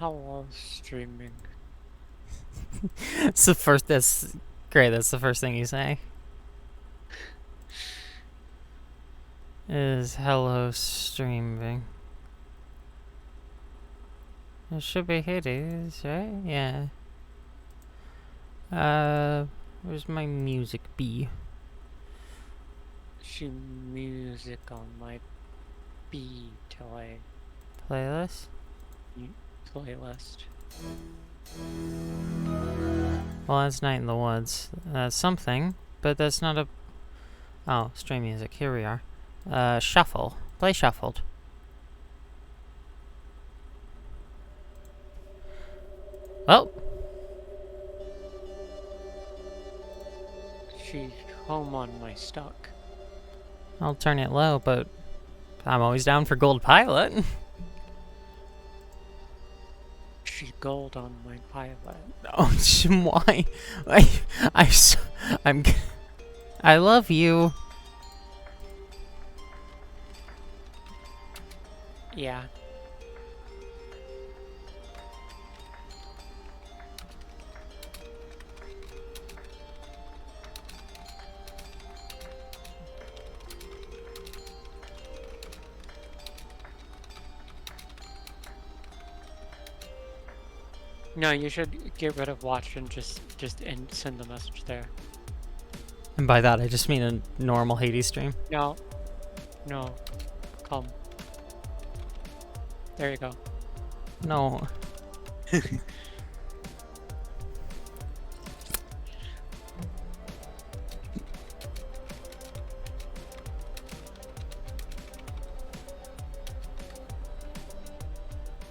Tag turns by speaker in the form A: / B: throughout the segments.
A: Hello, streaming.
B: It's the first. That's great. That's the first thing you say. Is hello streaming. It should be Hades, right? Yeah. Where's my music be?
A: She music on my B toy
B: Playlist?
A: playlist.
B: Well, that's Night in the Woods. That's something, but that's not a. Oh, stream music. Here we are. Shuffle. Play shuffled. Well,
A: She's home on my stock.
B: I'll turn it low, but I'm always down for Gold Pilot.
A: She gold on my pilot.
B: Oh, why? I'm. I love you.
A: Yeah. No, you should get rid of watch and just send the message there.
B: And by that, I just mean a normal Hades stream.
A: No. No. Come. There you go.
B: No.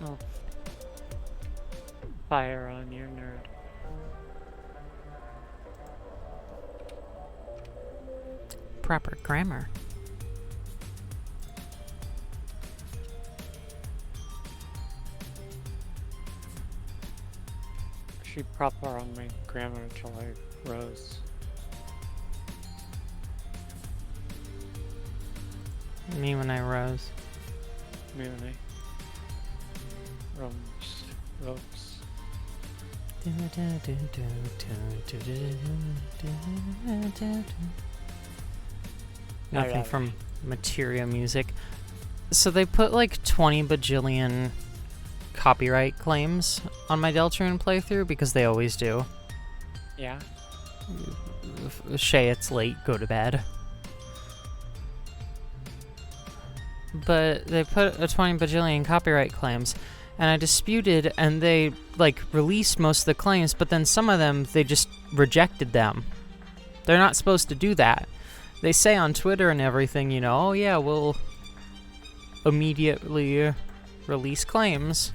A: Oh. Fire on your nerd.
B: Proper grammar.
A: She proper on my grammar until I rose.
B: Me when I rose.
A: Me when I rose.
B: Nothing from Materia Music. So they put like 20 bajillion copyright claims on my Deltarune playthrough because they always do.
A: Yeah.
B: Shay, it's late, go to bed. But they put a 20 bajillion copyright claims, and I disputed, and they like released most of the claims, but then some of them they just rejected them. They're not supposed to do that. They say on Twitter and everything, you know, oh yeah, we'll immediately release claims.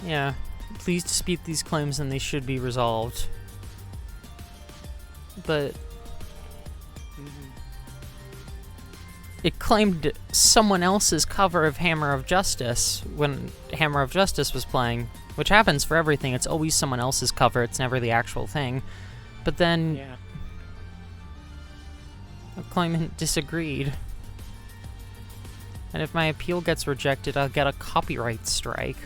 B: Yeah, please dispute these claims and they should be resolved. But it claimed someone else's cover of Hammer of Justice when Hammer of Justice was playing, which happens for everything. It's always someone else's cover, it's never the actual thing. But then the claimant disagreed. And if my appeal gets rejected, I'll get a copyright strike.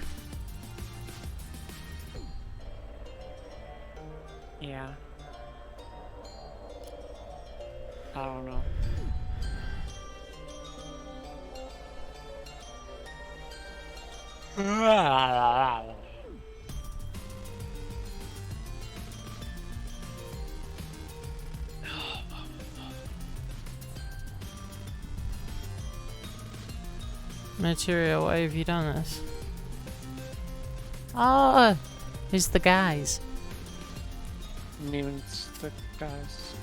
A: Yeah. I don't know.
B: Materia, why have you done this? Oh, it's the guys.
A: It's the guys.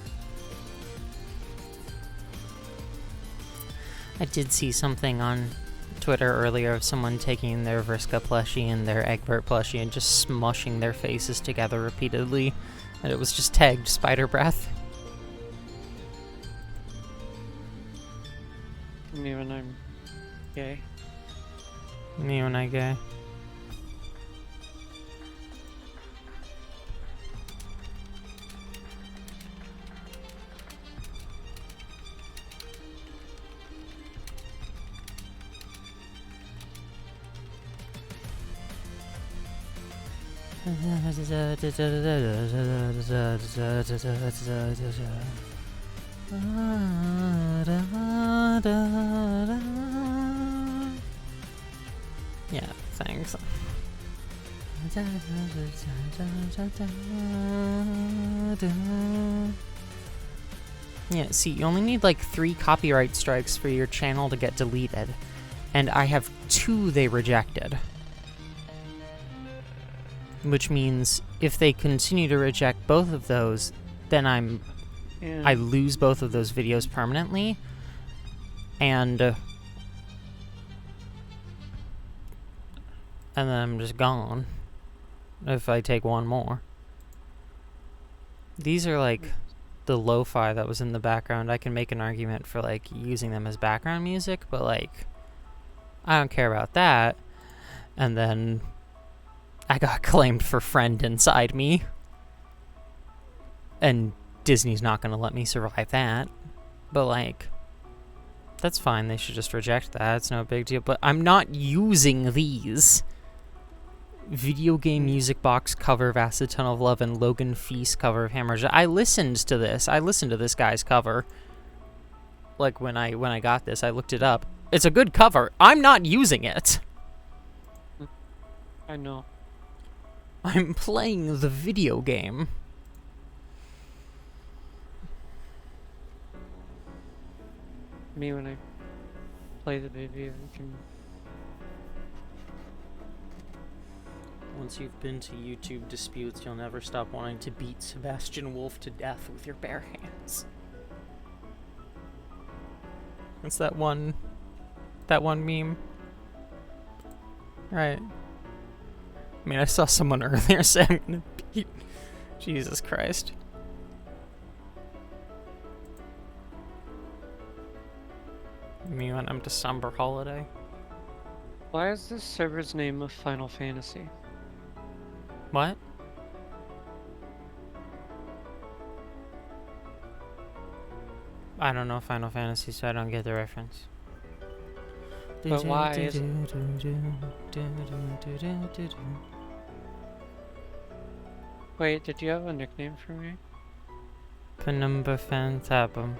B: I did see something on Twitter earlier of someone taking their Vriska plushie and their Egbert plushie and just smushing their faces together repeatedly, and it was just tagged Spider Breath.
A: Me when I'm gay.
B: Me when I gay. Yeah, thanks. Yeah, see, you only need like 3 copyright strikes for your channel to get deleted. And I have 2 they rejected. Which means if they continue to reject both of those, then I lose both of those videos permanently. And then I'm just gone if I take one more. These are like the lo-fi that was in the background. I can make an argument for like using them as background music, but like I don't care about that. And then I got claimed for friend inside me. And Disney's not going to let me survive that. But like that's fine. They should just reject that. It's no big deal. But I'm not using these. Video game music box cover of Acid Tunnel of Love and Logan Feast cover of Hammer. I listened to this. I listened to this guy's cover. Like when I got this, I looked it up. It's a good cover. I'm not using it.
A: I know.
B: I'm playing the video game.
A: Me when I play the video game.
B: Once you've been to YouTube disputes, you'll never stop wanting to beat Sebastian Wolf to death with your bare hands. It's that one meme. Right. I mean, I saw someone earlier say I'm gonna beat Jesus Christ. Me when I'm December holiday.
A: Why is this server's name of Final Fantasy?
B: What? I don't know Final Fantasy, so I don't get the reference.
A: But why is it? Wait, did you have a nickname for me?
B: Penumbra Phantasm.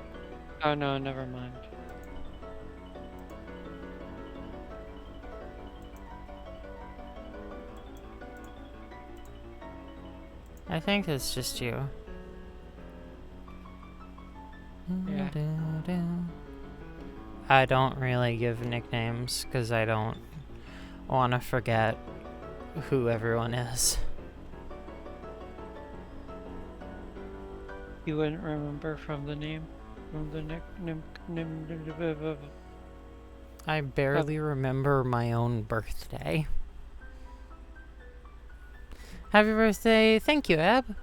A: Oh no, never mind.
B: I think it's just you.
A: Yeah.
B: I don't really give nicknames because I don't want to forget who everyone is.
A: You wouldn't remember from the name? From the nickname?
B: I barely remember my own birthday. Happy birthday. Thank you, Ab.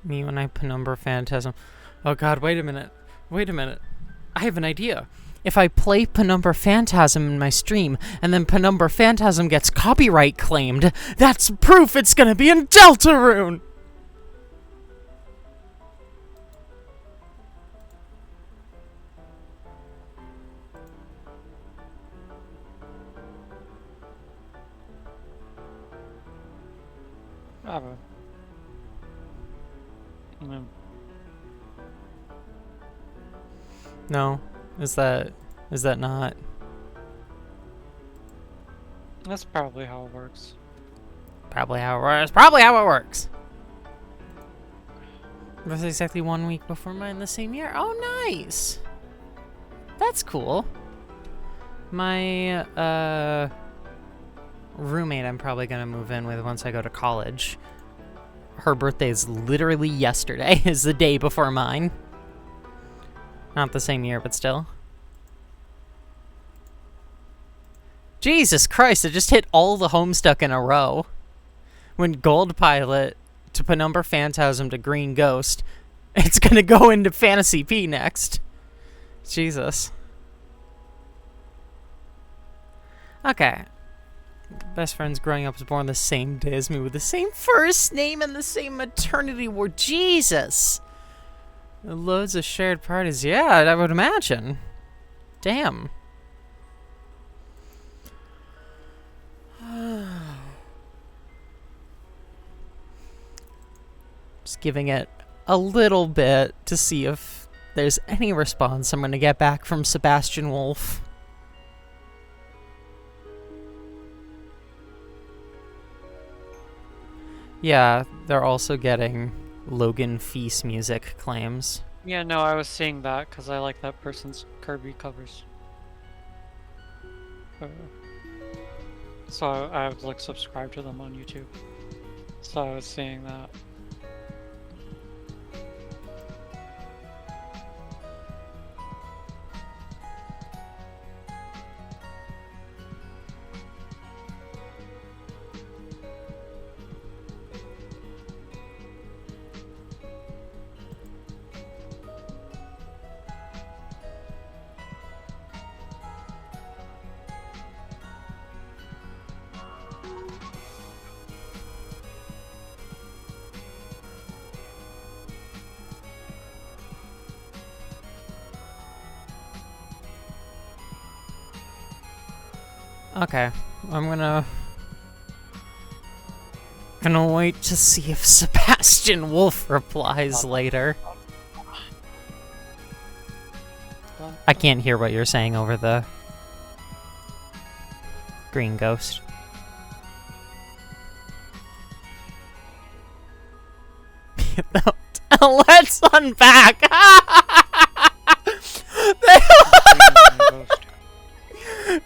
B: Me when I Penumbra Phantasm. Oh god, wait a minute. Wait a minute. I have an idea. If I play Penumbra Phantasm in my stream, and then Penumbra Phantasm gets copyright claimed, that's proof it's gonna be in Deltarune!
A: Bravo.
B: No. Is that not?
A: That's probably how it works.
B: Probably how it works. Probably how it works! It was exactly 1 week before mine the same year. Oh, nice! That's cool. My, roommate I'm probably gonna move in with once I go to college. Her birthday is literally yesterday, is the day before mine. Not the same year, but still. Jesus Christ, I just hit all the Homestuck in a row. When Gold Pilot to Penumbra Phantasm to Green Ghost, it's gonna go into Fantasy P next. Jesus. Okay. Best friends growing up was born the same day as me with the same first name and the same maternity ward. Jesus! Loads of shared parties. Yeah, I would imagine. Damn. Just giving it a little bit to see if there's any response I'm going to get back from Sebastian Wolf. Yeah, they're also getting Logan Feast music claims.
A: Yeah, no, I was seeing that because I like that person's Kirby covers. So I was like subscribed to them on YouTube. So I was seeing that.
B: Okay, I'm gonna wait to see if Sebastian Wolf replies later. I can't hear what you're saying over the green ghost. Let's unpack!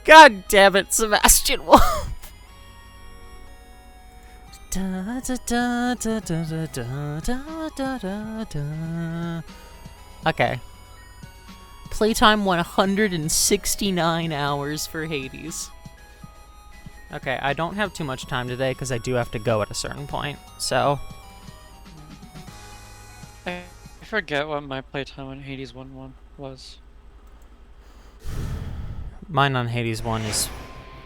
B: God damn it, Sebastian Wolf! Okay. Playtime 169 hours for Hades. Okay, I don't have too much time today because I do have to go at a certain point, so...
A: I forget what my playtime on Hades 1 was.
B: Mine on Hades 1 is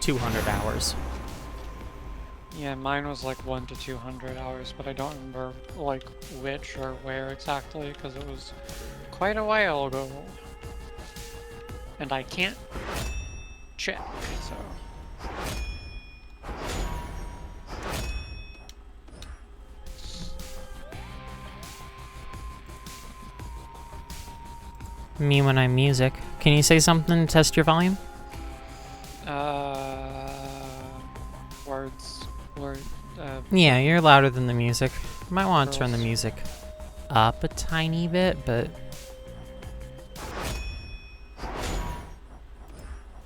B: 200 hours.
A: Yeah, mine was like 1 to 200 hours, but I don't remember like which or where exactly because it was quite a while ago. And I can't check, so...
B: Me when I'm music. Can you say something to test your volume? Yeah, you're louder than the music. Might want to turn the music up a tiny bit, but...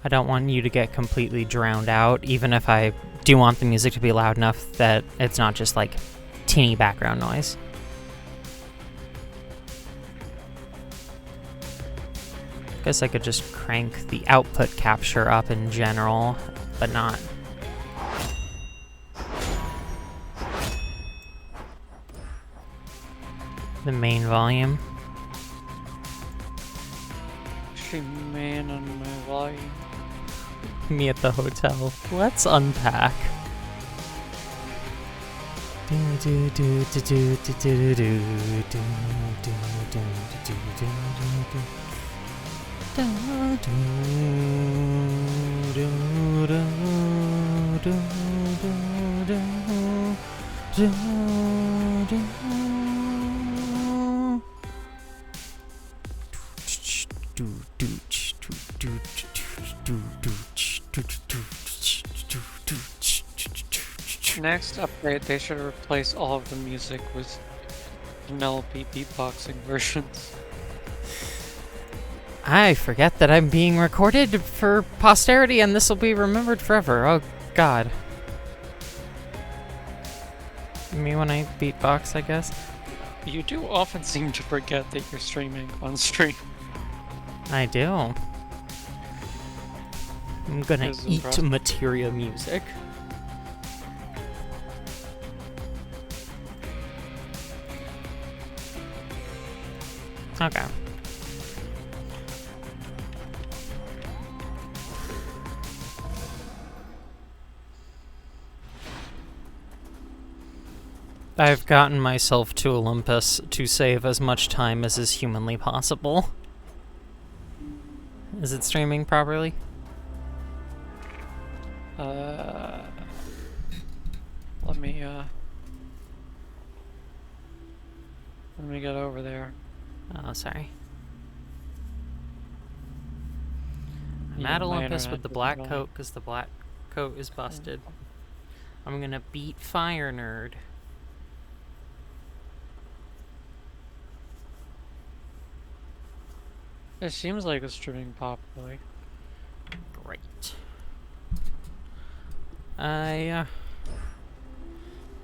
B: I don't want you to get completely drowned out, even if I do want the music to be loud enough that it's not just like teeny background noise. Guess I could just crank the output capture up in general, but not. The main volume.
A: Actually, man on my volume.
B: Me at the hotel. Let's unpack.
A: Next update, they should replace all of the music with Penelope beatboxing versions.
B: I forget that I'm being recorded for posterity and this will be remembered forever. Oh, God. Me when I beatbox, I guess.
A: You do often seem to forget that you're streaming on stream.
B: I do. I'm gonna eat
A: impressive.
B: materia music. Okay. I've gotten myself to Olympus to save as much time as is humanly possible. Is it streaming properly?
A: Let me, Let me get over there.
B: Oh, sorry. I'm
A: Yeah,
B: at
A: my
B: Olympus with
A: internet
B: the
A: didn't
B: black
A: really-
B: coat because the black coat is busted. I'm gonna beat Fire Nerd.
A: It seems like it's streaming properly.
B: Great.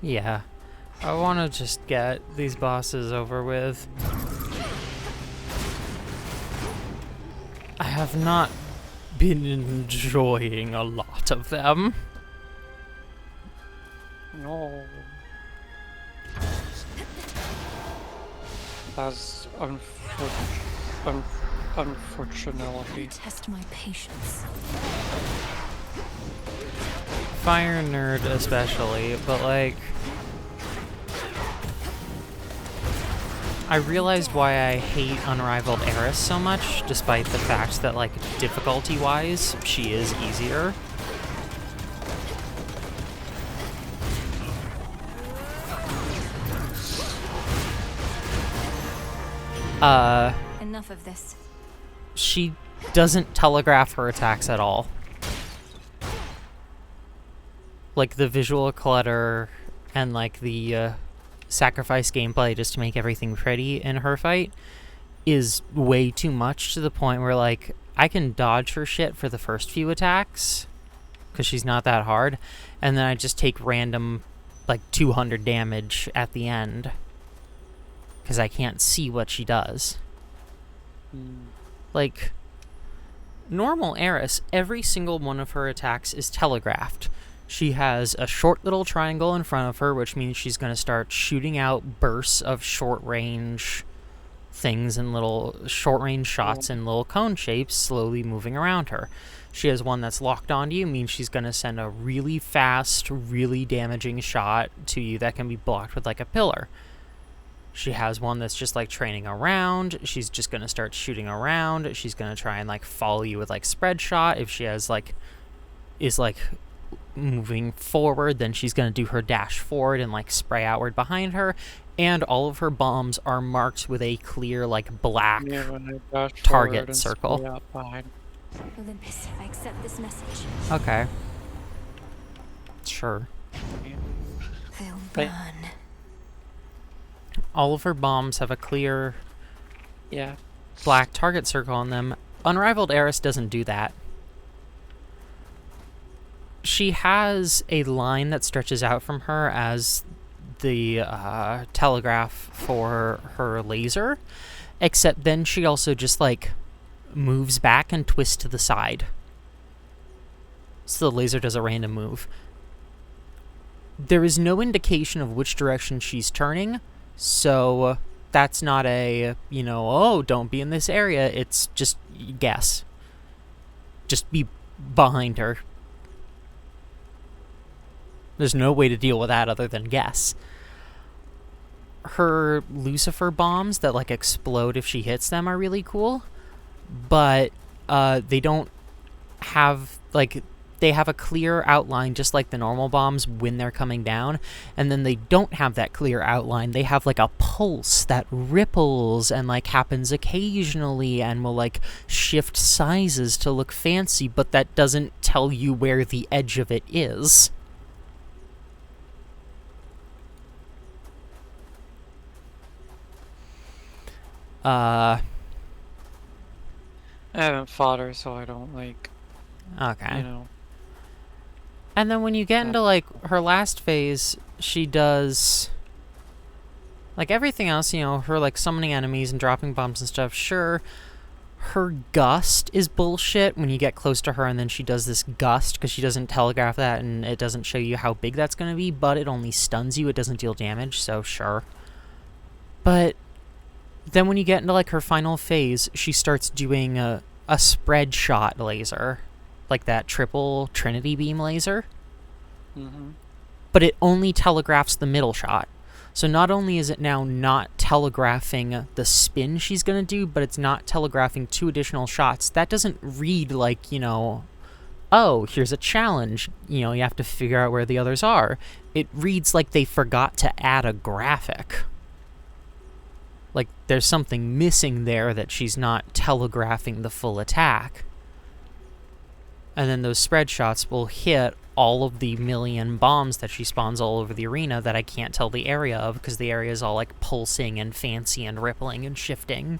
B: Yeah. I want to just get these bosses over with. I have not been enjoying a lot of them.
A: No. That's unfortunately.
C: Test my patience.
B: Fire Nerd especially, but like... I realized why I hate Unrivaled Eris so much, despite the fact that, like, difficulty-wise, she is easier.
C: Enough of this.
B: She doesn't telegraph her attacks at all. Like, the visual clutter and, like, the, sacrifice gameplay just to make everything pretty in her fight is way too much, to the point where, like, I can dodge her shit for the first few attacks because she's not that hard, and then I just take random, like, 200 damage at the end because I can't see what she does. Like, normal Eris, every single one of her attacks is telegraphed. She has a short little triangle in front of her, which means she's going to start shooting out bursts of short-range things and little short-range shots in little cone shapes slowly moving around her. She has one that's locked onto you, means she's going to send a really fast, really damaging shot to you that can be blocked with, like, a pillar. She has one that's just, like, training around. She's just going to start shooting around. She's going to try and, like, follow you with, like, spread shot. If she has, like, is, like, moving forward, then she's going to do her dash forward and, like, spray outward behind her. And all of her bombs are marked with a clear, like, black target circle.
C: Olympus, I accept this message.
B: Okay. Sure.
C: They'll
A: But-
C: burn.
B: All of her bombs have a clear
A: Yeah.
B: black target circle on them. Unrivaled Eris doesn't do that. She has a line that stretches out from her as the telegraph for her laser, except then she also just, like, moves back and twists to the side. So the laser does a random move. There is no indication of which direction she's turning, so that's not a, you know, oh, don't be in this area. It's just guess. Just be behind her. There's no way to deal with that other than guess. Her Lucifer bombs that, like, explode if she hits them are really cool, but they don't have, like, they have a clear outline just like the normal bombs when they're coming down, and then they don't have that clear outline. They have, like, a pulse that ripples and, like, happens occasionally and will, like, shift sizes to look fancy, but that doesn't tell you where the edge of it is.
A: I haven't fought her, so I don't, like,
B: Okay.
A: you know.
B: And then when you get into, like, her last phase, she does, like, everything else, you know, her, like, summoning enemies and dropping bombs and stuff, sure. Her gust is bullshit when you get close to her, and then she does this gust, because she doesn't telegraph that, and it doesn't show you how big that's going to be, but it only stuns you, it doesn't deal damage, so sure. But then when you get into, like, her final phase, she starts doing a spread shot laser. Like that triple Trinity beam laser. But it only telegraphs the middle shot. So not only is it now not telegraphing the spin she's going to do, but it's not telegraphing 2 additional shots. That doesn't read like, you know, oh, here's a challenge. You know, you have to figure out where the others are. It reads like they forgot to add a graphic. Like, there's something missing there that she's not telegraphing the full attack. And then those spread shots will hit all of the million bombs that she spawns all over the arena that I can't tell the area of because the area is all like pulsing and fancy and rippling and shifting.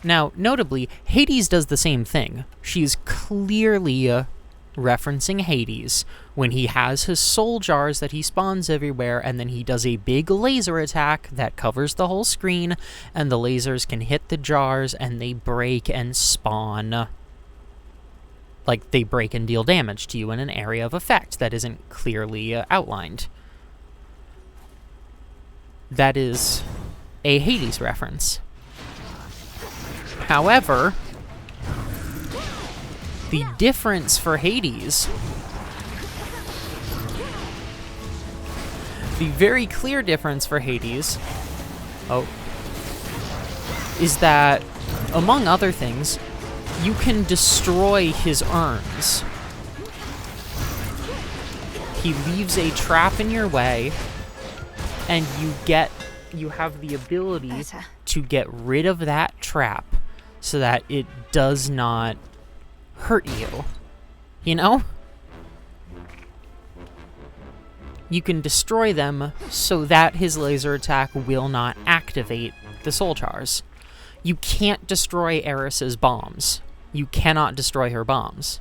B: Now, notably, Hades does the same thing. She's clearly referencing Hades when he has his soul jars that he spawns everywhere, and then he does a big laser attack that covers the whole screen, and the lasers can hit the jars and they break and spawn. Like, they break and deal damage to you in an area of effect that isn't clearly outlined. That is a Hades reference. However, the difference for Hades, the very clear difference for Hades, is that, among other things, you can destroy his urns. He leaves a trap in your way, and you have the ability to get rid of that trap so that it does not hurt you. You know? You can destroy them so that his laser attack will not activate the soul jars. You can't destroy Eris's bombs. You cannot destroy her bombs.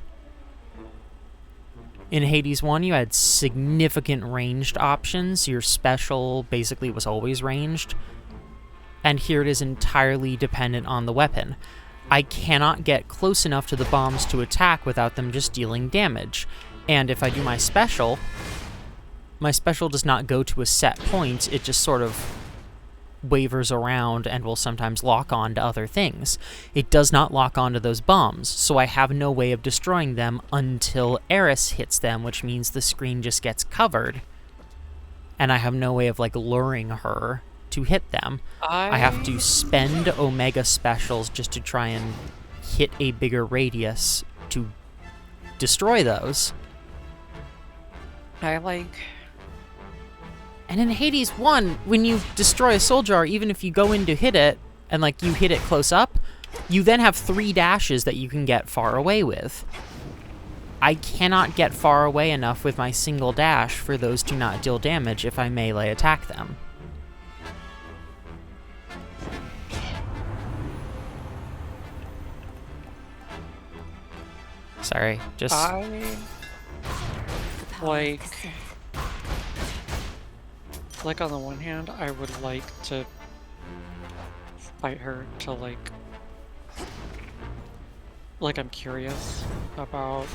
B: In Hades 1, you had significant ranged options. Your special basically was always ranged. And here it is entirely dependent on the weapon. I cannot get close enough to the bombs to attack without them just dealing damage. And if I do my special does not go to a set point. It just sort of wavers around and will sometimes lock on to other things. It does not lock onto those bombs, so I have no way of destroying them until Eris hits them, which means the screen just gets covered. And I have no way of, like, luring her to hit them. I have to spend Omega specials just to try and hit a bigger radius to destroy those. And in Hades 1, when you destroy a soul jar, even if you go in to hit it, and, like, you hit it close up, you then have 3 dashes that you can get far away with. I cannot get far away enough with my single dash for those to not deal damage if I melee attack them. Sorry, just...
A: Like, on the one hand, I would like to fight her to, like, I'm curious about,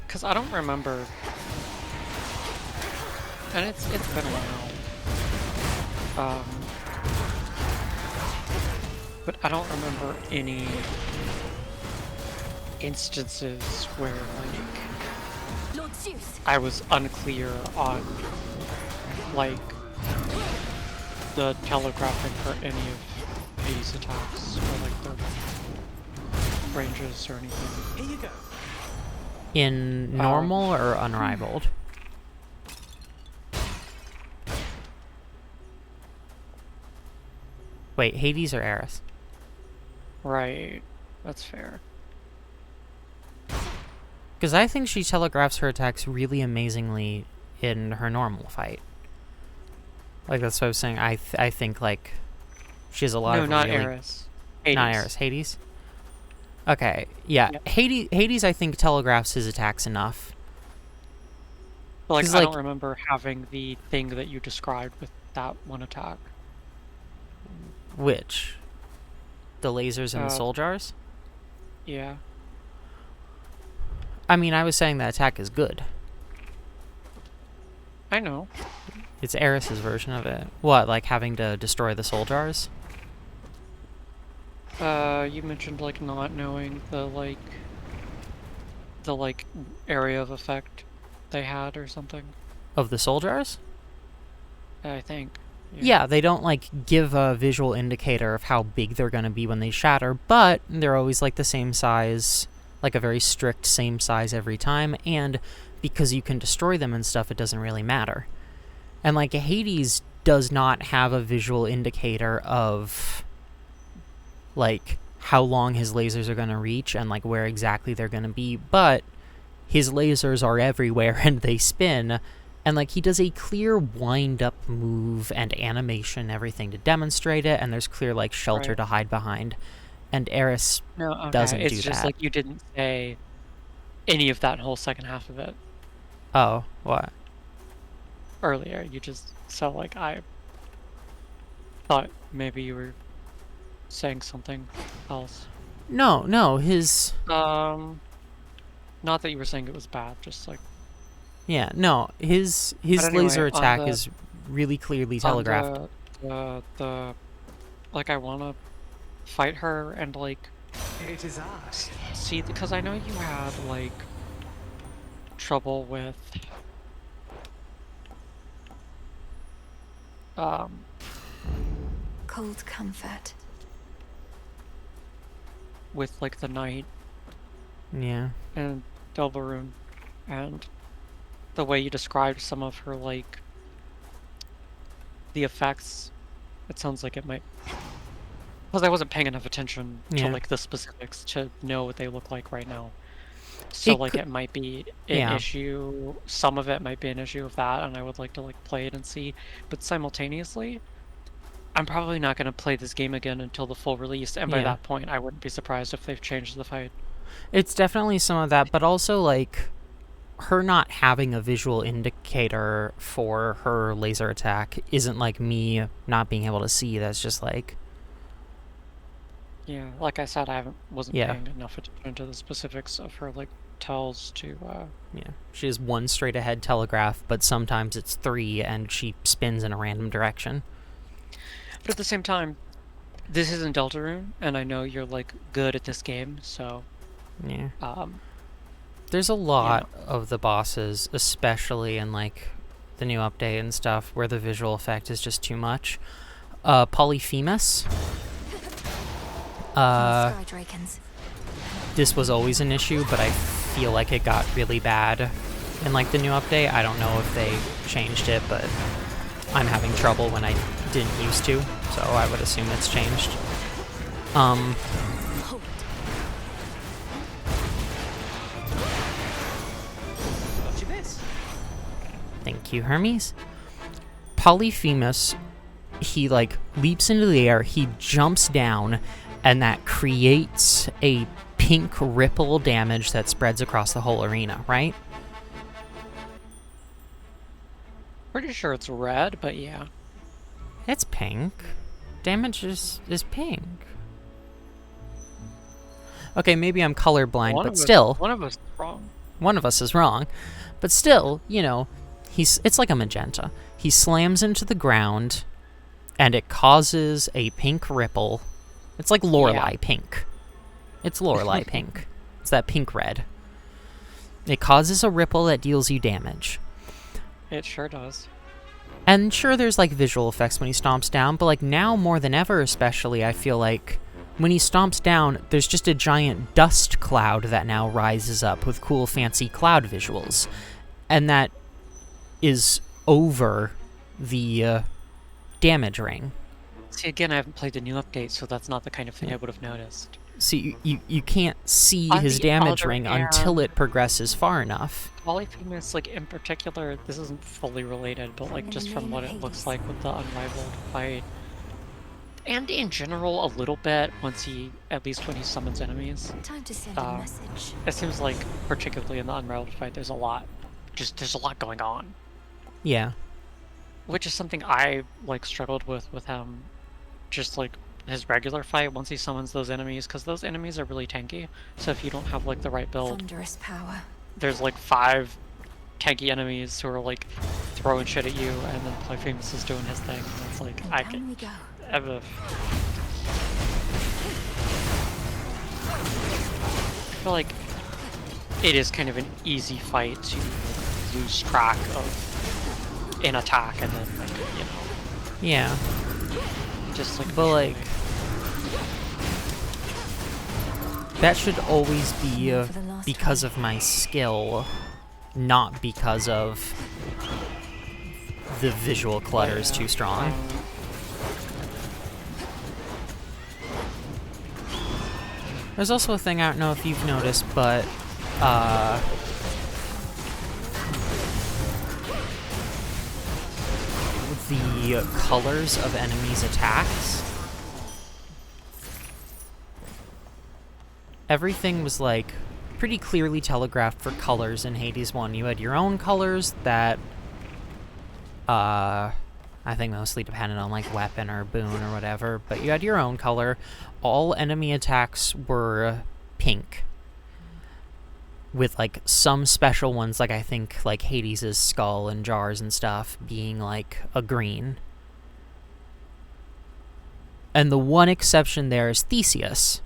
A: because I don't remember, and it's been a while, but I don't remember any instances where, like, I was unclear on, like, the telegraphing for any of these attacks, or, like, the ranges or anything.
D: Here you go.
B: In normal or unrivaled? Wait, Hades or Eris?
A: Right, that's fair.
B: Because I think she telegraphs her attacks really amazingly in her normal fight. Like, that's what I was saying. I think, like, she has a lot of
A: not
B: really...
A: Eris. Hades.
B: Not Eris. Hades? Okay, yeah.
A: Yep.
B: Hades, I think, telegraphs his attacks enough.
A: But, like,
B: 'cause,
A: I
B: like,
A: don't remember having the thing that you described with that one attack.
B: Which? The lasers and the soul jars?
A: Yeah.
B: I mean, I was saying that attack is good.
A: I know.
B: It's Eris's version of it. What, like having to destroy the soul jars?
A: You mentioned, like, not knowing the area of effect they had or something.
B: Of the soul jars?
A: I think.
B: Yeah, they don't, like, give a visual indicator of how big they're going to be when they shatter, but they're always, like, the same size, like a very strict same size every time, and because you can destroy them and stuff, it doesn't really matter. And, like, Hades does not have a visual indicator of, like, how long his lasers are going to reach and, like, where exactly they're going to be, but his lasers are everywhere and they spin, and, like, he does a clear wind-up move and animation, everything to demonstrate it, and there's clear, like, shelter
A: Right.
B: to hide behind, and Eris
A: No, okay.
B: doesn't
A: It's
B: do
A: just
B: that.
A: like you didn't say any of that whole second half of it
B: Oh, what?
A: earlier. You just, so like I thought maybe you were saying something else.
B: No, his...
A: Not that you were saying it was bad, just like,
B: Yeah, no, his
A: but anyway,
B: laser
A: on
B: attack
A: the
B: is really clearly
A: on
B: telegraphed.
A: the like I wanna fight her and like
D: It is I.
A: see, because I know you had like trouble with
C: Cold comfort.
A: with like the knight
B: Yeah.
A: and Delvaroon, and the way you described some of her like the effects. It sounds like it might, because I wasn't paying enough attention to
B: Yeah.
A: like the specifics to know what they look like right now. So like it might be an
B: Yeah.
A: issue. Some of it might be an issue of that, and I would like to like play it and see. But simultaneously, I'm probably not going to play this game again until the full release, and by
B: Yeah.
A: that point, I wouldn't be surprised if they've changed the fight.
B: It's definitely some of that, but also, like, her not having a visual indicator for her laser attack isn't like me not being able to see. That's just like...
A: Yeah, like I said, wasn't
B: Yeah.
A: paying enough attention to the specifics of her like tells to.
B: Yeah. She has one straight ahead telegraph, but sometimes it's three, and she spins in a random direction.
A: But at the same time, this isn't Deltarune, and I know you're like good at this game, so
B: Yeah. There's a lot
A: Yeah.
B: of the bosses, especially in, like, the new update and stuff, where the visual effect is just too much. Polyphemus.
C: Sky Drakens.
B: This was always an issue, but I feel like it got really bad in, like, the new update. I don't know if they changed it, but I'm having trouble when I didn't used to, so I would assume it's changed.
C: Hold.
D: Got you this.
B: Thank you, Hermes. Polyphemus, he, like, leaps into the air, he jumps down, and that creates a pink ripple damage that spreads across the whole arena, right?
A: Pretty sure it's red, but yeah.
B: It's pink. Damage is pink. Okay, maybe I'm colorblind, but still,
A: one of us is wrong.
B: one of us is wrong. But still, you know, it's like a magenta. He slams into the ground, and it causes a pink ripple. It's like Lorelei pink. It's Lorelei pink. It's that pink red. It causes a ripple that deals you damage.
A: It sure does.
B: And sure, there's, like, visual effects when he stomps down, but, like, now more than ever especially, I feel like when he stomps down, there's just a giant dust cloud that now rises up with cool, fancy cloud visuals. And that is over the damage ring.
A: See, again, I haven't played the new update, so that's not the kind of thing I would have noticed.
B: See, you can't see
A: On
B: his
A: the
B: damage
A: other
B: ring
A: hand-
B: until it progresses far enough.
A: Polyphemus, like, in particular, this isn't fully related, but, like, just from what it looks like with the unrivaled fight, and in general, a little bit, at least when he summons enemies.
C: Time to send a message.
A: It seems like, particularly in the unrivaled fight, there's a lot going on.
B: Yeah.
A: Which is something I, like, struggled with him, just, like, his regular fight once he summons those enemies, because those enemies are really tanky, so if you don't have, like, the right build,
C: Thunderous power.
A: there's, like, 5 tanky enemies who are, like, throwing shit at you, and then Polyphemus is doing his thing, and it's like,
C: And
A: I
C: down we go.
A: feel like it is kind of an easy fight to lose track of an attack, and then, like, you know,
B: Yeah.
A: just, like,
B: But, like, that should always be
C: For the last
B: because of my skill, not because of the visual clutter is too strong. There's also a thing, I don't know if you've noticed, but the colors of enemies' attacks, everything was like pretty clearly telegraphed for colors in Hades 1. You had your own colors that I think mostly depended on like weapon or boon or whatever, but you had your own color. All enemy attacks were pink, with like some special ones, like I think like Hades' skull and jars and stuff being like a green. And the one exception there is Theseus,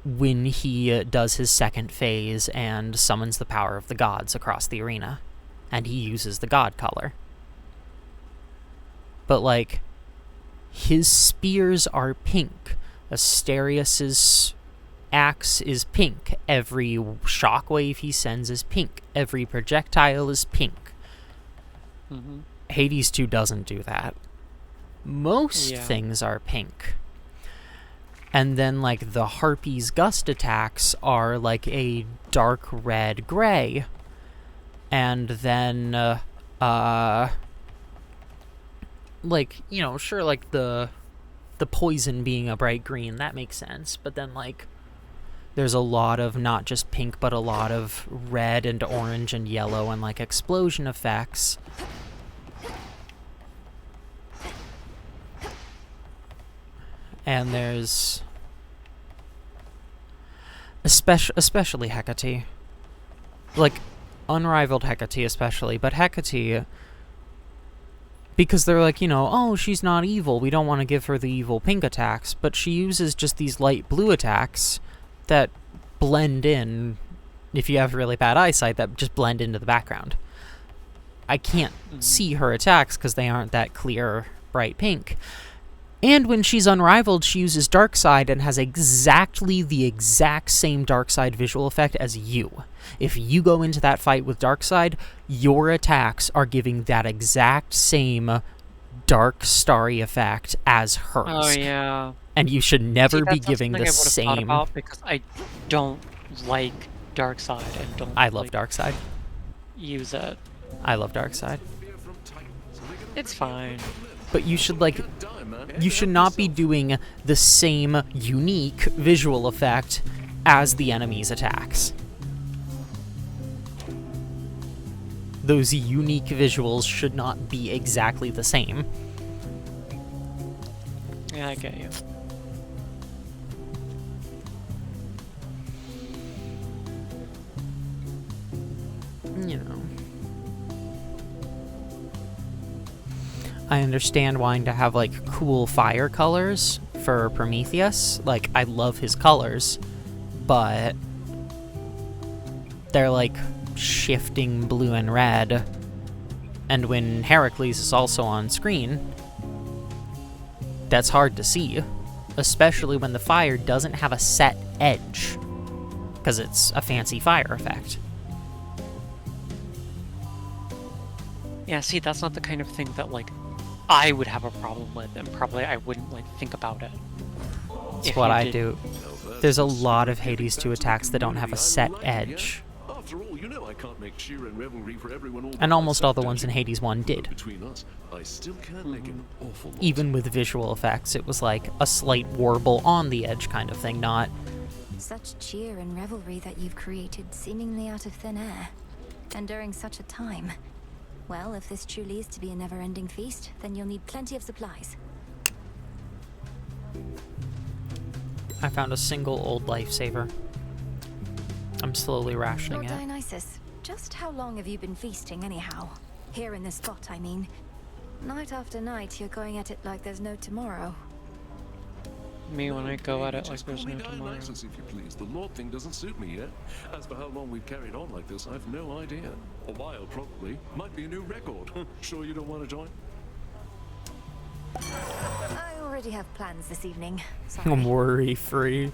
B: when he does his second phase and summons the power of the gods across the arena, and he uses the god color. But like, his spears are pink. Asterius's axe is pink. Every shockwave he sends is pink. Every projectile is pink.
A: Mm-hmm.
B: Hades 2 doesn't do that. Most things are pink. And then, like, the Harpy's gust attacks are, like, a dark red-gray. And then, like, you know, sure, like, the poison being a bright green, that makes sense. But then, like, there's a lot of not just pink, but a lot of red and orange and yellow and, like, explosion effects. And there's especially Hecate. Like, unrivaled Hecate especially, but Hecate, because they're like, you know, oh, she's not evil, we don't want to give her the evil pink attacks, but she uses just these light blue attacks that blend in, if you have really bad eyesight, that just blend into the background. I can't see her attacks because they aren't that clear, bright pink. And when she's unrivaled, she uses Darkside and has exactly the exact same Darkside visual effect as you. If you go into that fight with Darkside, your attacks are giving that exact same dark starry effect as hers.
A: Oh yeah.
B: And you should never
A: See,
B: be giving the same.
A: I about because I don't like Darkside and don't.
B: I love Darkside.
A: Use it.
B: I love Darkside.
A: It's fine.
B: But you should, like, you should not be doing the same unique visual effect as the enemy's attacks. Those unique visuals should not be exactly the same.
A: Yeah, I get you.
B: You know. I understand wanting to have, like, cool fire colors for Prometheus. Like, I love his colors, but they're, like, shifting blue and red. And when Heracles is also on screen, that's hard to see, especially when the fire doesn't have a set edge, because it's a fancy fire effect.
A: Yeah, see, that's not the kind of thing that, like, I would have a problem with, and probably I wouldn't, like, think about it.
B: That's what I do. There's a lot of Hades 2 attacks that don't have a set edge. And almost all the ones in Hades 1 did. Even with visual effects, it was like a slight warble on the edge kind of thing, not...
C: Such cheer and revelry that you've created seemingly out of thin air. And during such a time. Well, if this truly is to be a never-ending feast, then you'll need plenty of supplies.
B: I found a single old lifesaver. I'm slowly rationing
C: Lord
B: it.
C: Dionysus, just how long have you been feasting anyhow? Here in this spot, I mean. Night after night, you're going at it like there's no tomorrow.
A: Me when I go at it like there's no tomorrow.
E: License, if you please. The Lord thing doesn't suit me yet. As for how long we've carried on like this, I've no idea. A while, probably. Might be a new record. Sure you don't want to join?
C: I already have plans this evening.
B: I'm
C: Sorry.
B: worry-free.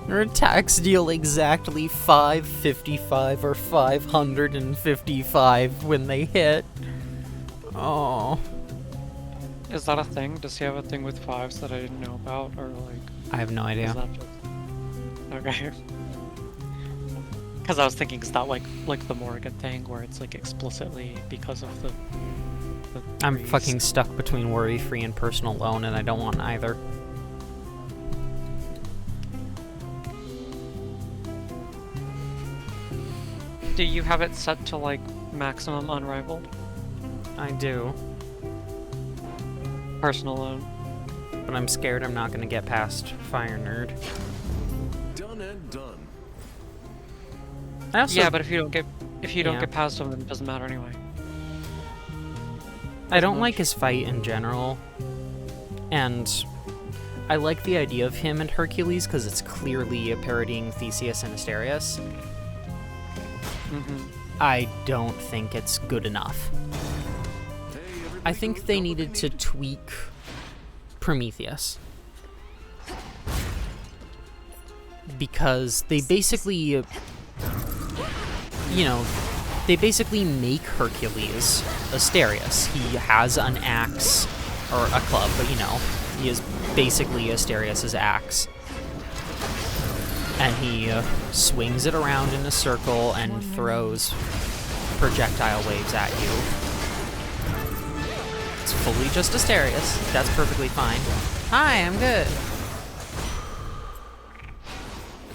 B: Her attacks deal exactly 555 or 555 when they hit. Oh.
A: Is that a thing? Does he have a thing with 5s that I didn't know about, or like?
B: I have no
A: Is
B: idea.
A: that just... Okay. Because I was thinking, is that like the Morrigan thing, where it's like explicitly because of the
B: I'm
A: threes?
B: fucking stuck between worry-free and personal loan, and I don't want either.
A: Do you have it set to like maximum unrivaled?
B: I do,
A: Personal loan.
B: but I'm scared I'm not gonna get past Fire Nerd.
E: Done and done.
B: I also,
A: Yeah, but if you don't get
B: Yeah.
A: past him, then it doesn't matter anyway.
B: I don't like his fight in general, and I like the idea of him and Hercules because it's clearly parodying Theseus and Asterius.
A: Mm-hmm.
B: I don't think it's good enough.
E: Hey, everybody
B: I think
E: good?
B: they
E: Got what
B: needed to
E: need?
B: tweak Prometheus. Because they basically, you know, they basically make Hercules Asterius. He has an axe, or a club, but you know, he is basically Asterius' axe. And he swings it around in a circle and throws projectile waves at you. It's fully just Asterius. That's perfectly fine. Hi, I'm good.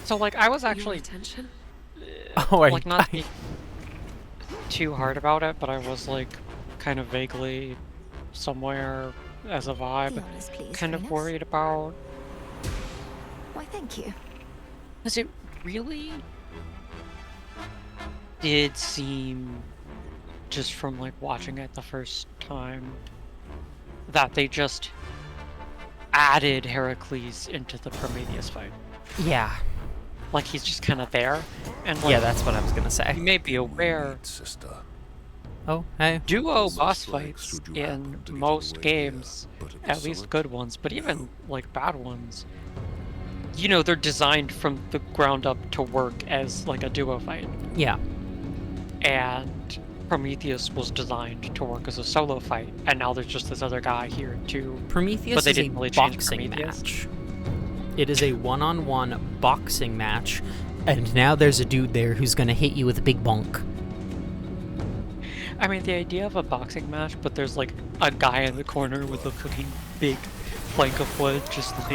A: So like I was actually
F: attention.
B: Oh,
A: like not being too hard about it, but I was like kind of vaguely somewhere as a
C: Be
A: vibe,
C: honest, please,
A: kind of
C: Venus.
A: worried about.
C: Why, thank you.
A: Because it really did seem, just from like watching it the first time, that they just added Heracles into the Prometheus fight.
B: Yeah.
A: Like he's just kind of there, and like
B: Yeah, that's what I was gonna
A: you
B: say.
A: may be aware,
E: Sister.
B: Oh, hey.
A: duo
E: So
A: boss
E: strikes
A: fights
E: should you happen
A: in
E: to get
A: most
E: away here,
A: games,
E: but it
A: at
E: was
A: least
E: solid.
A: good ones, but even like bad ones, you know, they're designed from the ground up to work as like a duo fight.
B: Yeah.
A: And Prometheus was designed to work as a solo fight, and now there's just this other guy here too.
B: Prometheus
A: But they
B: is a
A: didn't really change
B: boxing
A: Prometheus.
B: match. It is a one-on-one boxing match, and now there's a dude there who's gonna hit you with a big bonk.
A: I mean, the idea of a boxing match, but there's like a guy in the corner with a fucking big plank of wood, just like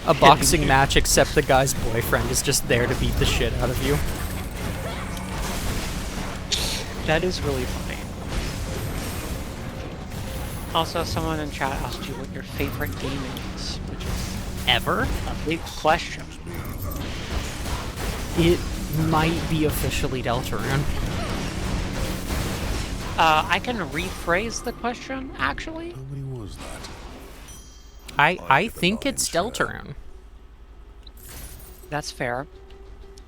B: A
A: hitting
B: boxing
A: you.
B: match, except the guy's boyfriend is just there to beat the shit out of you.
A: That is really funny. Also, someone in chat asked you what your favorite game is, which is
B: Ever?
A: a big question.
B: It might be officially Deltarune.
A: I can rephrase the question, actually.
E: How many was that?
B: I think it's Deltarune.
A: That's fair.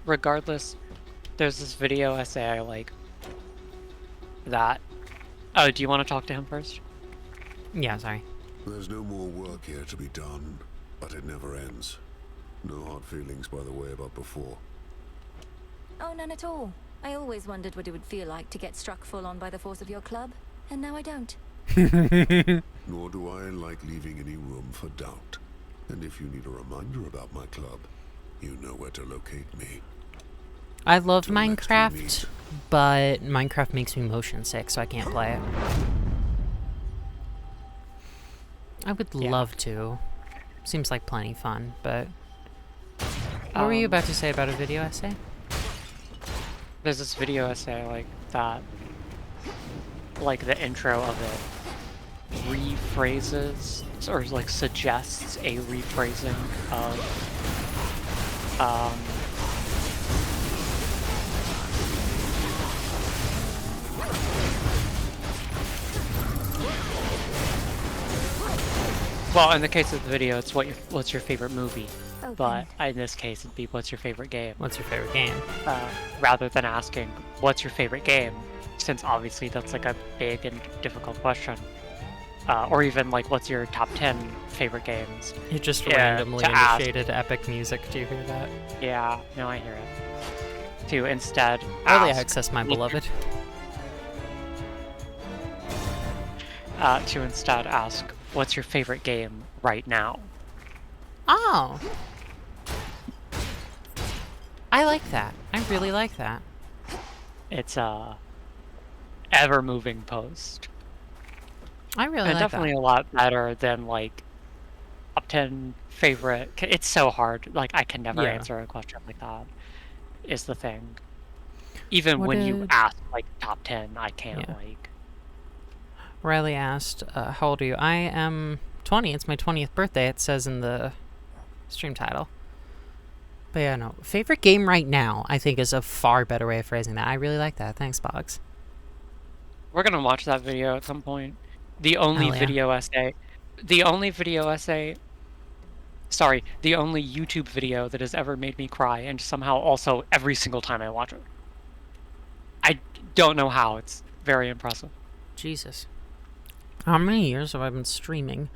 A: Regardless, there's this video essay I like that... Oh, do you want to talk to him first?
B: Yeah, sorry.
G: There's no more work here to be done, but it never ends. No hard feelings, by the way, about before.
C: Oh, none at all. I always wondered what it would feel like to get struck full on by the force of your club, and now I don't.
G: Nor do I like leaving any room for doubt. And if you need a reminder about my club, you know where to locate me.
B: I love
G: Till next we
B: Minecraft,
G: meet.
B: but Minecraft makes me motion sick, so I can't play it. I would
A: Yeah.
B: love to. Seems like plenty fun, but... What were you about to say about a video essay?
A: There's this video essay like that, like the intro of it rephrases or like suggests a rephrasing of well, in the case of the video, it's what's your favorite movie,
C: Oh,
A: but in this case, it'd be what's your favorite game.
B: What's your favorite game?
A: Rather than asking, what's your favorite game? Since obviously that's like a big and difficult question. or even like what's your top 10 favorite games.
B: It just
A: Yeah,
B: randomly
A: to ask.
B: initiated epic music. Do you hear that?
A: Yeah, no, I hear it. To instead
B: Early
A: ask,
B: access, my beloved.
A: to instead ask, what's your favorite game right now?
B: Oh. I like that. I really like that.
A: It's a ever-moving post.
B: I really
A: And
B: like
A: definitely
B: that.
A: a lot better than like top 10 favorite. It's so hard. Like I can never
B: Yeah.
A: answer a question like that. Is the thing. Even
B: What
A: when you
B: did-
A: ask like top 10, I can't
B: Yeah.
A: like.
B: Riley asked, how old are you? I am 20. It's my 20th birthday, it says in the stream title. But yeah, no. Favorite game right now, I think, is a far better way of phrasing that. I really like that. Thanks, Boggs.
A: We're gonna watch that video at some point. The only
B: Hell yeah.
A: video essay. The only video essay. Sorry, the only YouTube video that has ever made me cry, and somehow also every single time I watch it. I don't know how. It's very impressive.
B: Jesus. How many years have I been streaming?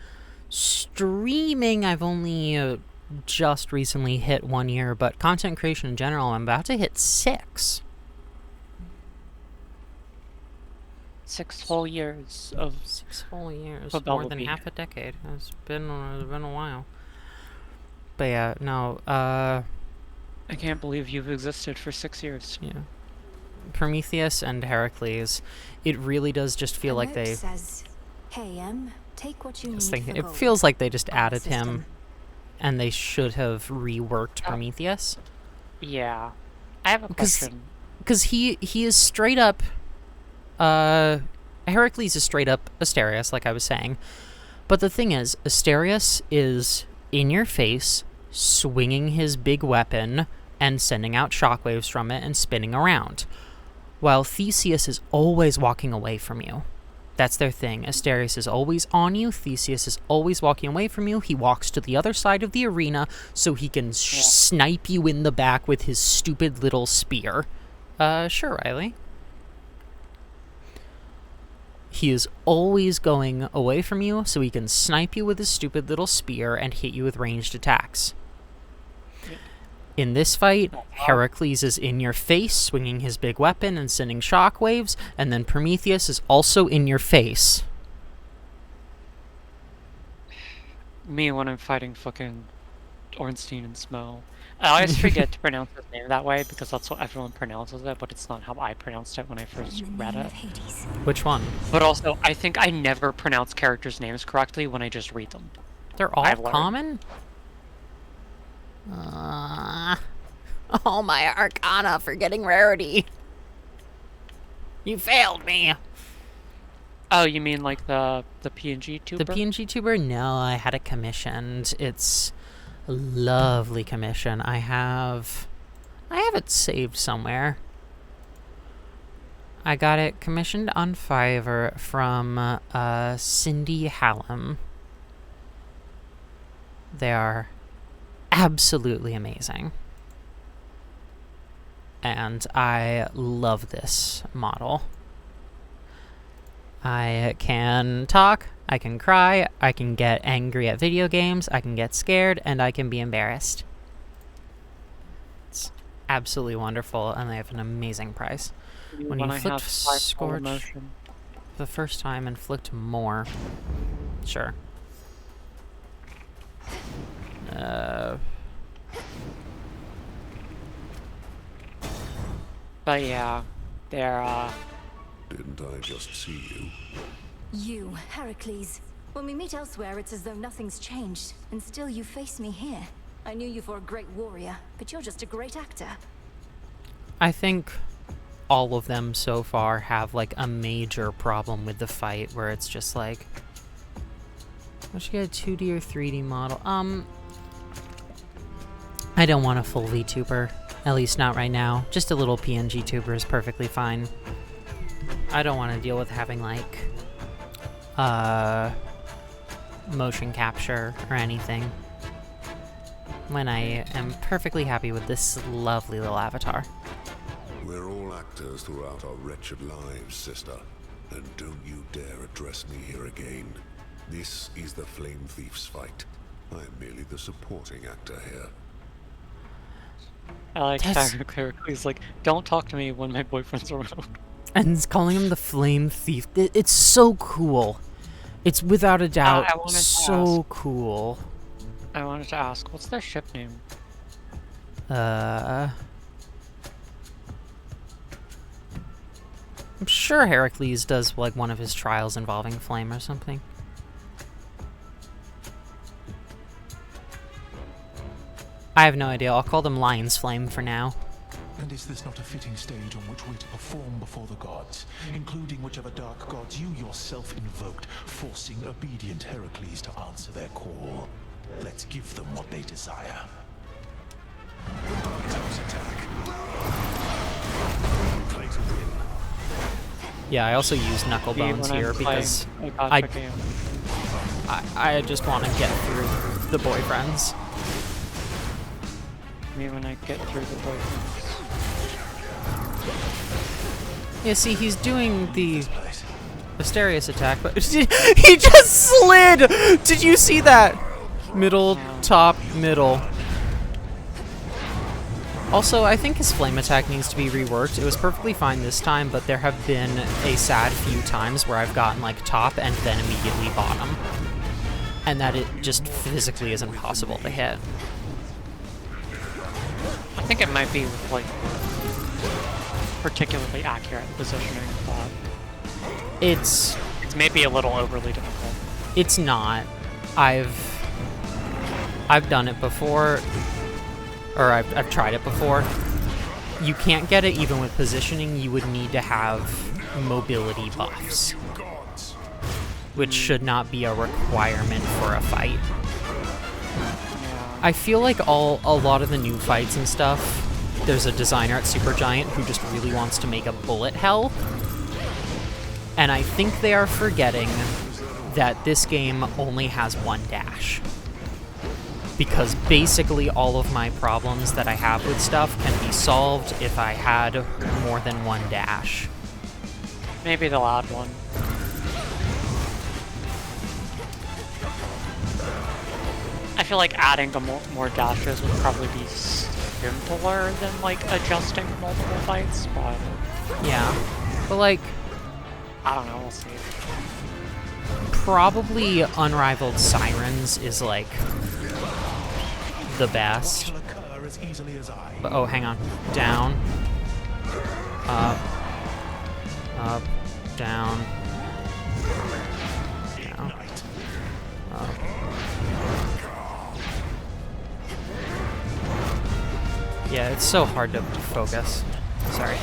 B: Streaming, I've only just recently hit 1 year, but content creation in general, I'm about to hit 6.
A: 6 whole years of
B: 6 whole years.
A: But that
B: More
A: would
B: than
A: be-
B: half a decade. It's been a while. But yeah, no,
A: I can't believe you've existed for 6 years.
B: yeah. Prometheus and Heracles, it really does just feel
C: A
B: like
C: note
B: they...
C: says, "Hey, take what you
B: I was
C: need
B: thinking,
C: for
B: it
C: gold."
B: feels like they just
C: On the
B: added him,
C: system.
B: and they should have reworked Prometheus.
A: Yeah. I have a
B: 'Cause-
A: question.
B: Because he is straight up... Heracles is straight up Asterius, like I was saying. But the thing is, Asterius is in your face, swinging his big weapon, and sending out shockwaves from it and spinning around. While Theseus is always walking away from you. That's their thing. Asterius is always on you. Theseus is always walking away from you. He walks to the other side of the arena so he can snipe you in the back with his stupid little spear. Sure, Riley. He is always going away from you so he can snipe you with his stupid little spear and hit you with ranged attacks. In this fight, Heracles is in your face, swinging his big weapon and sending shockwaves, and then Prometheus is also in your face.
A: Me when I'm fighting fucking Ornstein and Smo. I always forget to pronounce his name that way because that's what everyone pronounces it, but it's not how I pronounced it when I first
C: In the
A: read
C: name
A: it.
C: of Hades.
B: Which one?
A: But also, I think I never pronounce characters' names correctly when I just read them.
B: They're all
A: I've learned.
B: common? Oh, my Arcana for getting rarity. You failed me.
A: Oh, you mean like the PNG tuber?
B: The PNG tuber? No, I had it commissioned. It's a lovely commission. I have it saved somewhere. I got it commissioned on Fiverr from Cindy Hallam. They are absolutely amazing. And I love this model. I can talk, I can cry, I can get angry at video games, I can get scared, and I can be embarrassed. It's absolutely wonderful, and they have an amazing price. When you
A: I
B: flipped
A: have five
B: Scorch
A: emotion.
B: for the first time and flicked more. Sure.
A: But yeah, they're
G: Didn't I just see you?
C: You, Heracles. When we meet elsewhere, it's as though nothing's changed, and still you face me here. I knew you for a great warrior, but you're just a great actor.
B: I think all of them so far have like a major problem with the fight where it's just like, I should get a 2D or 3D model. I don't want a full VTuber, at least not right now. Just a little PNG tuber is perfectly fine. I don't want to deal with having like motion capture or anything when I am perfectly happy with this lovely little avatar.
G: We're all actors throughout our wretched lives, sister. And don't you dare address me here again. This is the Flame Thief's fight. I am merely the supporting actor here.
A: I like
B: That's-
A: He's like, don't talk to me when my boyfriend's around.
B: And it's calling him the Flame Thief. It's so cool. It's without a doubt
A: I wanted to
B: so cool.
A: I wanted to ask, what's their ship name?
B: I'm sure Heracles does like one of his trials involving flame or something. I have no idea. I'll call them Lion's Flame for now.
F: And is this not a fitting stage on which we're to perform before the gods, including whichever dark gods you yourself invoked, forcing obedient Heracles to answer their call? Let's give them what they desire.
B: Yeah, I also use knuckle
A: See,
B: bones
A: when
B: here
A: I'm
B: because
A: playing a gacha game.
B: I just want to get through the boyfriends.
A: Me when I get through the boyfriends.
B: Yeah, see, he's doing the Asterius attack, but he just slid! Did you see that? Middle, top, middle. Also, I think his flame attack needs to be reworked. It was perfectly fine this time, but there have been a sad few times where I've gotten, like, top and then immediately bottom. And that it just physically is impossible to hit.
A: I think it might be with, like, particularly accurate positioning, but
B: It's
A: maybe a little overly difficult.
B: It's not. I've done it before, or I've tried it before. You can't get it even with positioning. You would need to have mobility buffs, which should not be a requirement for a fight. I feel like a lot of the new fights and stuff, there's a designer at Supergiant who just really wants to make a bullet hell. And I think they are forgetting that this game only has one dash. Because basically all of my problems that I have with stuff can be solved if I had more than one dash.
A: Maybe they'll add one. I feel like adding more dashes would probably be simpler than, like, adjusting multiple fights, but
B: Yeah. But like,
A: I don't know, we'll see.
B: probably Unrivaled Sirens is like the best.
F: Shall occur as easily as I.
B: But, oh, hang on. Down. Up. Up. Down. Down. Up. Yeah, it's so hard to focus. Sorry.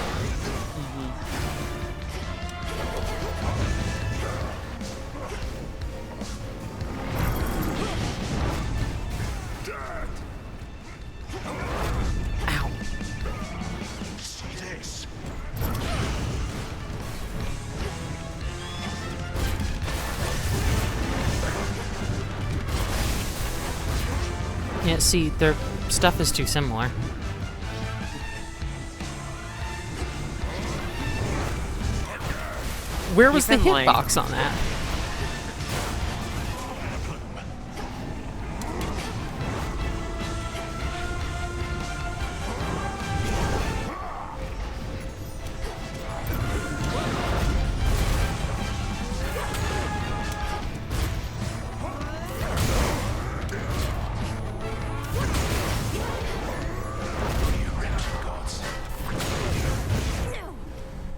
B: Ow.
F: See this?
B: Yeah, see, their stuff is too similar. Where was the
A: Even, like-
B: hitbox on that?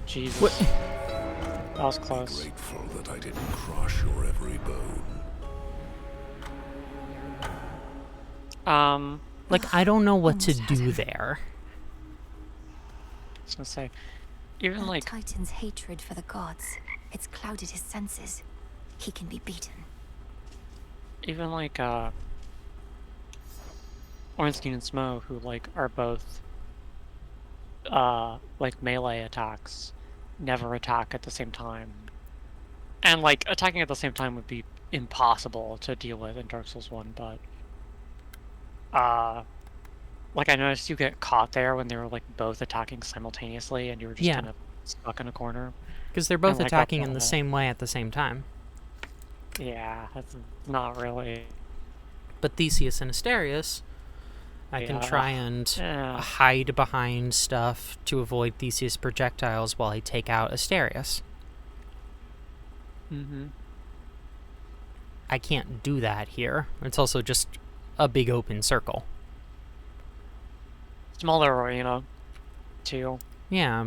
A: Jesus.
B: What?
A: That was close.
G: Grateful that I didn't crush your every bone.
B: Like, I don't know what to do there.
A: I was gonna say, even
C: That
A: like,
C: Titan's hatred for the gods, it's clouded his senses. He can be beaten.
A: even like, Ornstein and Smo, who, like, are both, like, melee attacks, never attack at the same time. And, like, attacking at the same time would be impossible to deal with in Dark Souls 1, but, like, I noticed you get caught there when they were, like, both attacking simultaneously, and you were just
B: Yeah.
A: kind of stuck in a corner.
B: Because they're both
A: like that
B: attacking
A: a
B: in the
A: lot.
B: same way at the same time.
A: Yeah, that's not really.
B: But Theseus and Asterius, I can
A: Yeah.
B: try and
A: Yeah.
B: hide behind stuff to avoid Theseus projectiles while I take out Asterius.
A: Mm-hmm.
B: I can't do that here. It's also just a big open circle.
A: Smaller arena, too.
B: Yeah,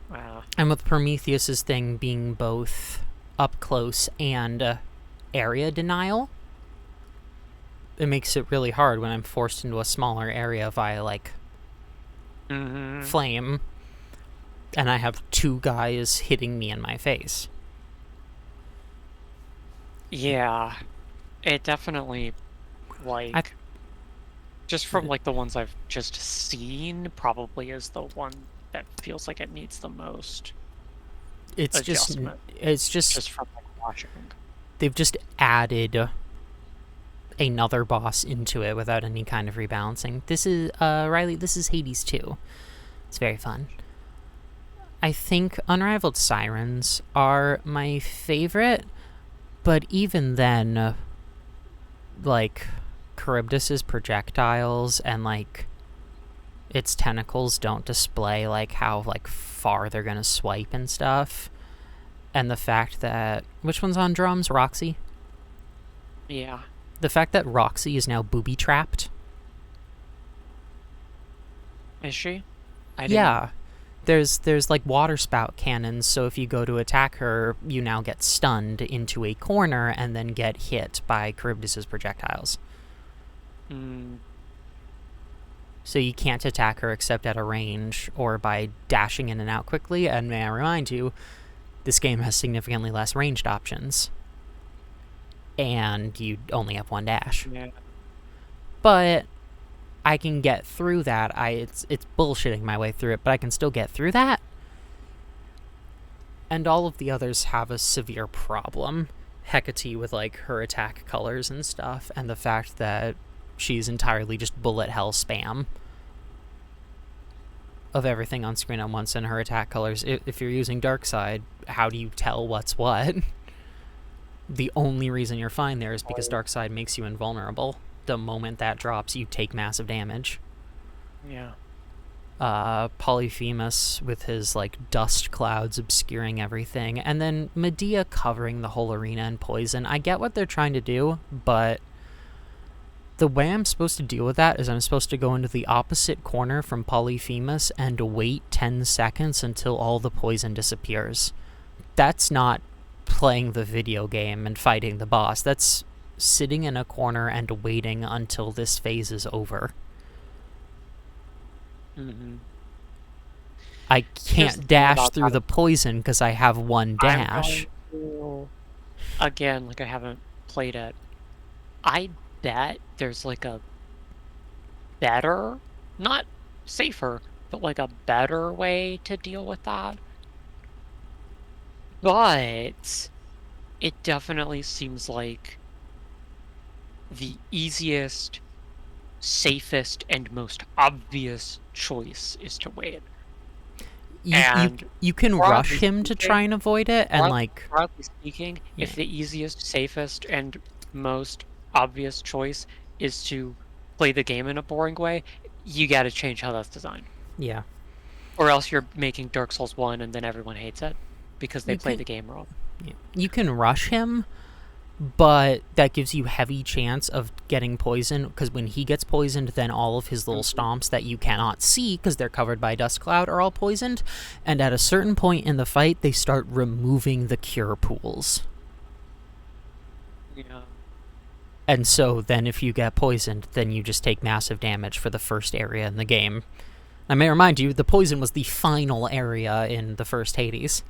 A: Wow.
B: and with Prometheus's thing being both up close and area denial, it makes it really hard when I'm forced into a smaller area via, like,
A: Mm-hmm.
B: flame, and I have two guys hitting me in my face.
A: Yeah, it definitely, like, just from, like, the ones I've just seen, probably is the one that feels like it needs the most
B: It's
A: adjustment, just from, like, watching.
B: they've just added another boss into it without any kind of rebalancing. This is, Riley, this is Hades 2. It's very fun. I think Unrivaled Sirens are my favorite, but even then, like, Charybdis's projectiles and, like, its tentacles don't display, like, how, like, far they're gonna swipe and stuff. And the fact that... Which one's on drums? Roxy?
A: Yeah.
B: The fact that Roxy is now booby-trapped.
A: Is she? I didn't.
B: Yeah. There's like water spout cannons, so if you go to attack her, you now get stunned into a corner and then get hit by Charybdis's projectiles.
A: Mm,
B: So you can't attack her except at a range or by dashing in and out quickly, and may I remind you, this game has significantly less ranged options. And you only have one dash.
A: yeah.
B: But I can get through that. It's bullshitting my way through it, but I can still get through that. And all of the others have a severe problem. Hecate with, like, her attack colors and stuff, and the fact that she's entirely just bullet hell spam of everything on screen at once, and her attack colors. If you're using Darkseid, how do you tell what's what? The only reason you're fine there is because Darkseid makes you invulnerable. The moment that drops, you take massive damage.
A: Yeah.
B: Polyphemus with his, like, dust clouds obscuring everything, and then Medea covering the whole arena in poison. I get what they're trying to do, but the way I'm supposed to deal with that is I'm supposed to go into the opposite corner from Polyphemus and wait 10 seconds until all the poison disappears. That's not playing the video game and fighting the boss. That's sitting in a corner and waiting until this phase is over.
A: Mm-hmm.
B: I
A: Here's
B: can't
A: the thing
B: dash
A: about
B: through
A: that.
B: the poison because I have one dash.
A: Again, like, I haven't played it. I bet there's, like, a better, not safer, but, like, a better way to deal with that. But it definitely seems like the easiest, safest, and most obvious choice is to wait. And
B: You can
A: broadly
B: rush him to try and avoid it, and, like...
A: broadly speaking, if
B: Yeah.
A: the easiest, safest, and most obvious choice is to play the game in a boring way, you gotta change how that's designed.
B: Yeah.
A: Or else you're making Dark Souls 1 and then everyone hates it because they
B: You
A: play
B: can-
A: the game wrong.
B: Yeah. You can rush him, but that gives you heavy chance of getting poisoned, because when he gets poisoned, then all of his little stomps that you cannot see because they're covered by dust cloud are all poisoned, and at a certain point in the fight, they start removing the cure pools.
A: Yeah.
B: And so then if you get poisoned, then you just take massive damage for the first area in the game. I may remind you, the poison was the final area in the first Hades.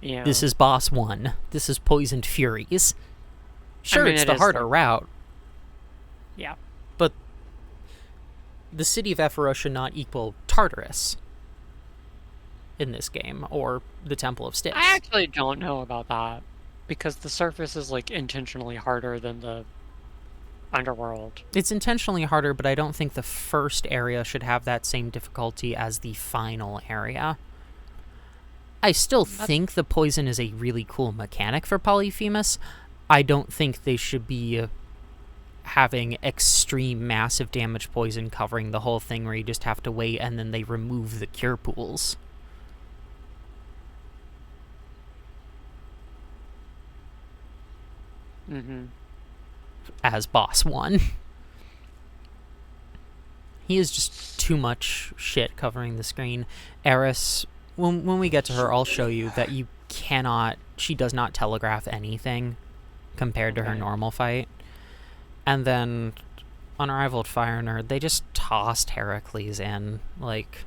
A: Yeah.
B: This is boss 1. This is Poisoned Furies. Sure,
A: mean,
B: it's
A: it
B: the
A: is
B: harder
A: the-
B: route,
A: Yeah.
B: but the city of Ephyros should not equal Tartarus in this game, or the Temple of Styx.
A: I actually don't know about that because the surface is, like, intentionally harder than the underworld.
B: It's intentionally harder, but I don't think the first area should have that same difficulty as the final area. I still think the poison is a really cool mechanic for Polyphemus. I don't think they should be having extreme massive damage poison covering the whole thing where you just have to wait and then they remove the cure pools. As boss 1. He is just too much shit covering the screen. Eris, when we get to her, I'll show you that you cannot... She does not telegraph anything compared to her normal fight. And then, Unrivaled Fire Nerd, they just tossed Heracles in. Like...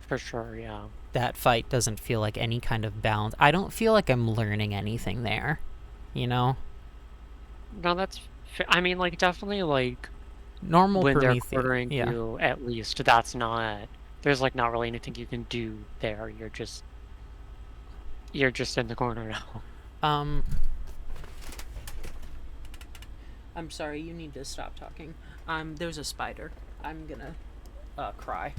A: For sure, yeah.
B: That fight doesn't feel like any kind of balance. I don't feel like I'm learning anything there. You know?
A: No, that's... I mean, like, definitely, like...
B: Normal
A: when
B: Prometheus.
A: they're quartering you, at least, that's not... There's, like, not really anything you can do there. You're just in the corner now.
B: I'm sorry, you need to stop talking. There's a spider. I'm gonna, cry.